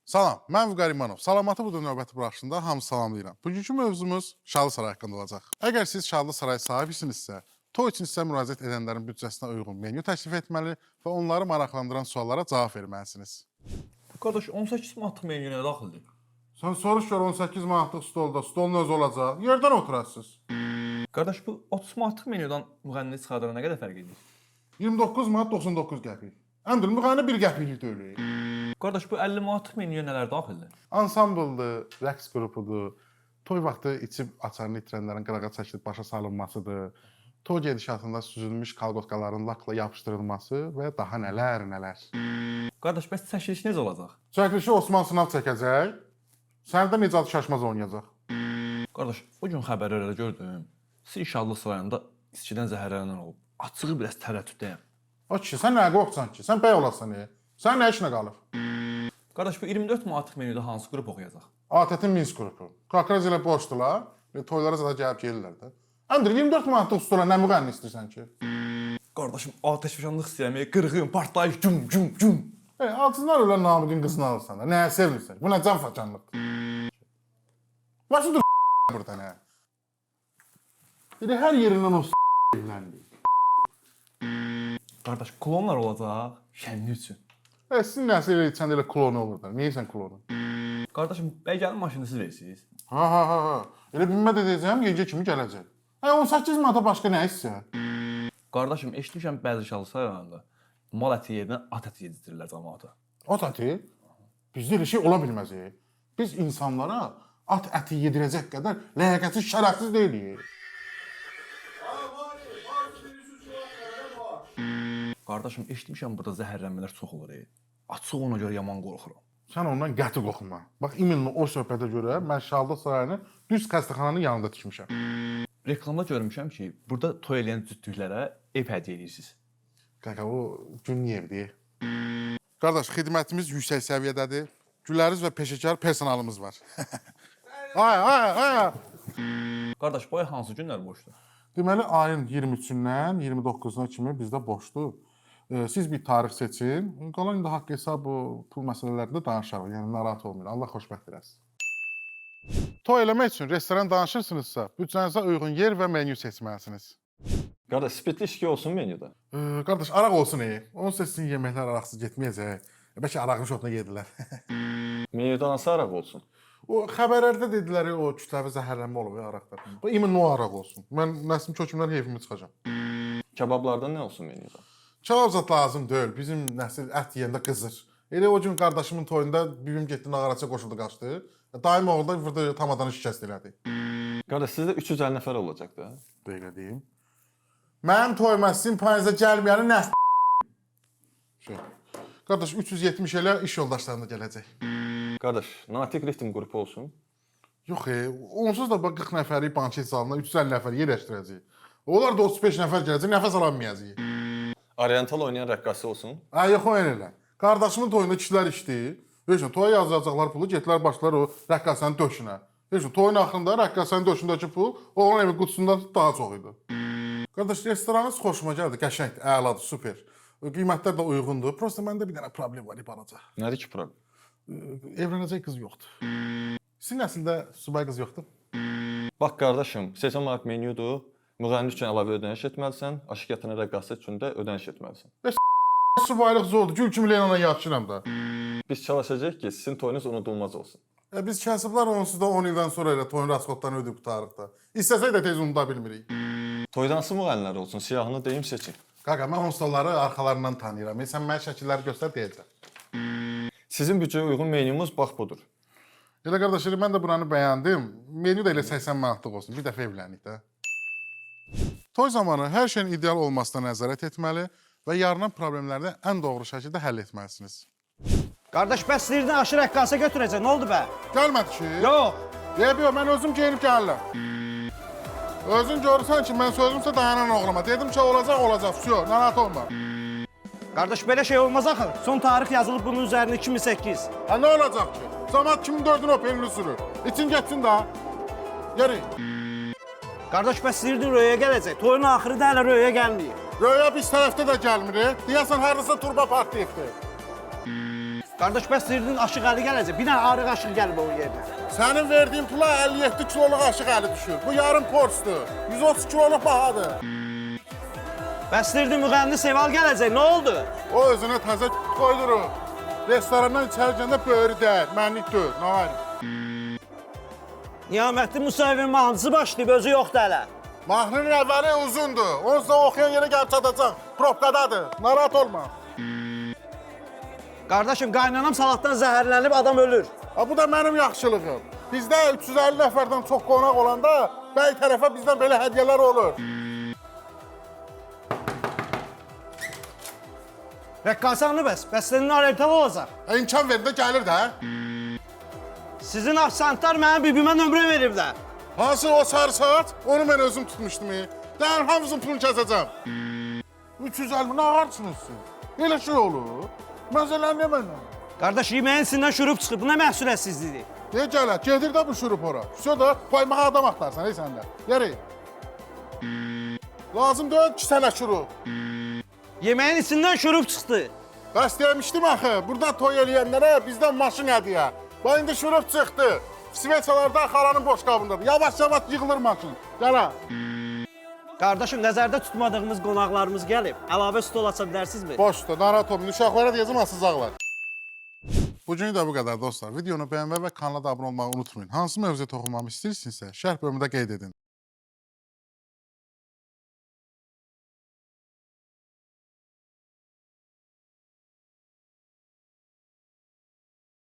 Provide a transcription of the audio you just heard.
Salam, mən Vüqar İmanov. Salamatı budur növbəti buraxışında hamı salamlayıram. Bugünkü mövzumuz Şalı Saray haqqında olacaq. Əgər siz Şalı Saray sahibisinizsə, toy üçün sizə müraciət edənlərin büdcəsinə uyğun menyu təklif etməli və onları maraqlandıran suallara cavab verməlisiniz. Qardaş 18 manatlıq menyu nə daxildir? Sən soruş gör 18 manatlıq stolda, stolun özü olacaq. Yerdən oturasınız. Qardaş bu 30 manatlıq menyudan müğənni çıxardıran nə qədər fərq edir? 29 manat 99 qəpik. Əmdir, müğənni 1 qəpiklik deyil. Qardaş bu 50 manatlıq menyuya nələr daxildir? Ansambldır, rəqs qrupudur, toy vaxtı içib açarını itirənlərin qırağa çəkilib başa salınmasıdır, toy gedişatında süzülmüş kalqotkaların lakla yapışdırılması və daha nələr. Qardaş bəs çəkiliş necə olacaq? Çəkilişi Osman Sınav çəkəcək, səndə Nicat Şaşmaz oynayacaq. Qardaş bu gün xəbərlərdə gördüm. Siz Şalı Sarayında içkidən zəhərlənən olub. Açığı biraz tərəddüddəyəm. O kişi, sən nə qorxsan ki? Sən bəy olasan, sən nə işinə qalır? Qardaş bu 24 manatlıq menyuda hansı qrup oxuyacaq? ATƏT-in Minsk qrupu. Kakraz ilə boşdular, toylara zada gəlib gelirlər də. Əmdir, 24 manatlıq stola nə müğənni istəyirsən ki? Qardaşım ateşfəşanlıq istəyəməyə qırğın, partlayış, güm. Altından ölən Namiqin qızını alırsan da, nəyə sevinirsən? Bu nə can façanlıqdır? Başıdır burada nə? Hər yerindən o evləndi. Qardaş klonlar olacaq şənlik üçün. Sizin nəsə elə içəndə elə klonu olur da. Niyə sən klonu? Qardaşım bəlgənin maşını siz verirsiniz. Ha. Elə bilmə də deyəcəm, gecə kimi gələcək. 18 manata başqa nə istəyir? Qardaşım eşitmişəm bəzi Şalı Sarayında mal əti yerinə at əti yedirirlər cəmaata. At əti? Bizdə elə şey ola bilməz. Biz insanlara at əti yedirəcək qədər ləyaqətsiz, şərəfsiz deyilik. Qardaşım eşitmişəm burada zəhərlənmələr çox olur. Açıq ona görə yaman qorxuram. Sən ondan qəti qorxma. Bax, iminli o söhbətə görə mən Şalı Sarayını düz xəstəxananın yanında tikmişəm. Reklamda görmüşəm ki, burada toy eləyən cütlüklərə ev hədiyyə edirsiniz. Qaqa, o günlük evdir. Qardaş, xidmətimiz yüksək səviyyədədir. Güləriz və peşəkar personalımız var. Ay. Qardaş, bu ay hansı günlər boşdur? Deməli, ayın 23-dən 29-una kimi bizdə boşdur. Siz bir tarix seçin. Qalan indi haqq hesab pul məsələlərində danışarıq. Yəni, narahat olmayın. Allah xoşbəxt eləsin. Toy eləmək üçün restoran danışırsınızsa, büdcənizə uyğun yer və menyu seçməlisiniz. Qardaş, spirtli içki olsun menyuda. Qardaş, araq olsun. Onun sizin yeməklər araqsız getməyəcək. Bəlkə arağın şotuna yedilər. Menyuda hansı araq olsun? O xəbərlərdə dedilər, o kütləvi zəhərlənmə olub araqda. Bu imin o araq olsun. Mən nəslim kökümdən heyfimi çıxacam. Kebablardan nə olsun menyuda? Kebab zat lazım deyil. Bizim nəsil ət yeyəndə qızır. Elə o gün qardaşımın toyunda bibim getdi nağaraça qoşuldu qaçdı. Daim oğlu da burada tamadanı şikəst elədi. Qardaş, sizdə 350 nəfər olacaq da. Belə deyim. Mənim toyuma sizin payınıza gəlməyəni nəs... Qardaş, 370 elə iş yoldaşlarına gələcək. Qardaş, Natiq ritm qrupu olsun. Yox, onsuz da 40 nəfəri banket salına 350 nəfər yerləşdirəcək. Onlar da 35 nəfər gələcək, nəfəs alamayacaq. Oriental oynayan rəqqası olsun. Yox, o elə. Qardaşımın toyunda kişilər işləyir. Heç toya yazacaqlar pulu, getdilər başlar o rəqqasənin döşünə. Heç toyun axırında rəqqasənin döşündəki pul oğlan evi qutusunda daha çox idi. Qardaş, restoranınız xoşuma gəldi, qəşəngdir, əladır, super. Qiymətlər də uyğundur. Prosta məndə bir dənə problem var, balaca. Nədir ki problem? Evlənəcək qız yoxdur. Sizin nəsildə subay qız yoxdur? Bax qardaşım, seçən maraq menyudur. Müğənni üçün əlavə ödəniş etməlisən, aşıq gətirən rəqqası üçün də ödəniş etməlisən. Subaylıq zordur, gül kimi Lenana yaxşıram da. Biz çalışacağıq ki, sizin toyunuz unudulmaz olsun. Biz kasıblar onsuz da 10 ildən sonra elə toyun rasxodlarını ödəyib qutarıq da. İstəsək də tez unuda bilmirik. Toyda hansı müğənnilər olsun, siyahını deyim seçin. Qaqa, mən onsuzları arxalarından tanıyıram. Sən mənə şəkilləri göstər deyəcəm. Sizin büdcəyə uyğun menyumuz bax budur. Elə qardaş, mən də buranı bəyəndim. Menyu da elə 80 manatlıq olsun. Bir dəfə evlənik də. Toy zamanı hər şeyin ideal olmasına nəzarət etməli və yaranan problemləri ən doğru şəkildə həll etməlisiniz. Qardaş, bəs istəyirdin aşı rəqqasa götürəcək, nə oldu bə? Gəlmədi ki? Yox. Yox, mən özüm geyinib gəlirəm. Özün görürsən ki, mən sözümsə dayanan oğluma. Dedim ki, olacaq, Fsiyo, narahat olma. Qardaş, belə şey olmaz axı. Son tarix yazılıb bunun üzərində 2008. Nə olacaq ki? Zamat 2004-ün Opelini sürür. İçin getsin də. Yeri. Qardaş, bəs istəyirdin Röyə gələcək. Toyun axırı da hələ Röyə gəlməyib. Röya biz tərəfdə də gəlmir. Deyəsən, hardasa turba partlayıbdır. Qardaş, bəs deyirdin Aşıq Əli gələcək. Bir dənə arıq Aşıq gəlib o yerdə. Sənin verdiyin pula 57 kiloluq Aşıq Əli düşür. Bu yarım porsdur. 130 kiloluq bahadır. Bəs deyirdin müğənni Seval gələcək. Nə oldu? O özünə təzə qoydurur. Restorandan içəri girəndə böyrü dəyər, mənlik deyil. Nə var? Niyamətli Musayevin mahnısı başlayıb, özü yoxdur hələ. Mahnının əvvəli uzundur. Onsuz da oxuyan yerə gəlib çatacaq. Propkadadır. Narahat olma. Qardaşım, qaynanam salatdan zəhərlənib, adam ölür. Ha, bu da mənim yaxşılığım. Bizdə 350 nəfərdən çox qonaq olanda bəy tərəfə bizdən belə hədiyyələr olur. Rəqqasanlı bəs, bəstənin oriental olacaq. İmkan verdə gəlir də. Sizin afisantlar mənim bibimə nömrə veriblər. Hansı o sarı saat? Onu mən özüm tutmuşdum. Dəyər hamısının pulunu kəsəcəm. 350 nə ağarsınız siz? Elə şey olur. Məsələn nə mənə? Qardaş, yeməyin içindən şurup çıxıb, bu nə məsuliyyətsizliyi? Deyə gələ, gedir də bu şurup ora. Sonra da qoymağa adam axtarsan, ey səndə. Yeri. Lazım deyil 2 sənə şurup. Yeməyin içindən şurup çıxdı. Bəs demişdim axı, burada toy eləyənlərə bizdən maşın hədiyyə. Bax indi şurup çıxdı. Sveçalarda xalanın boş qabındadır. Yavaş-yavaş yığılır maşın. Gələ. Qardaşım, nəzərdə tutmadığımız qonaqlarımız gəlib. Əlavə stol aça bilərsinizmi? Boşdur, narahat olmayın. Uşaqlara deyəcəm, asılacaqlar. Bugün də bu qədər dostlar. Videonu bəyənməyi və kanala da abunə olmağı unutmayın. Hansı mövzuya toxunmamı istəyirsinizsə, şərh bölümündə qeyd edin.